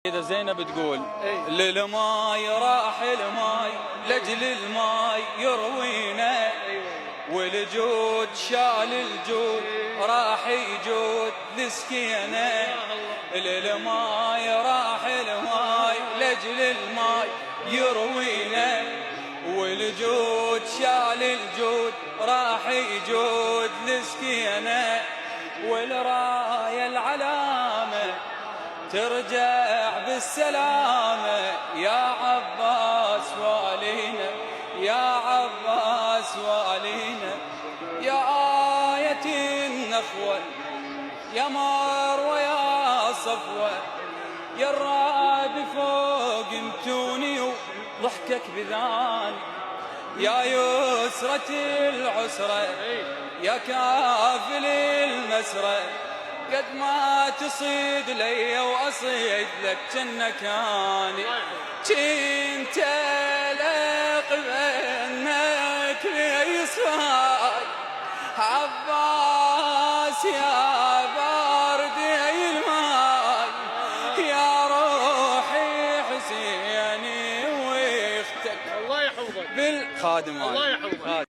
إذا زينب تقول للماي راح الماي لأجل الماي يروينا، والجود شال الجود راح يجود لسكينا. للماي راح الماي لأجل الماي يروينا، والجود شال الجود راح يجود لسكينا. والراية العلامة ترجع بالسلامة يا عباس والينا، يا عباس والينا. يا آية النخوة يا مروة يا صفوة، يا الرعد فوق انتوني وضحكك بذاني. يا يسرة العسرة يا كافل المسرة، قد ما تصيد لي وأصيد لك جنك اني. كنت لق بينك ليصفاي عباس يا باردي الماي، يا روحي حسيني ويختك الله يحفظك بالخادم. الله يحفظك.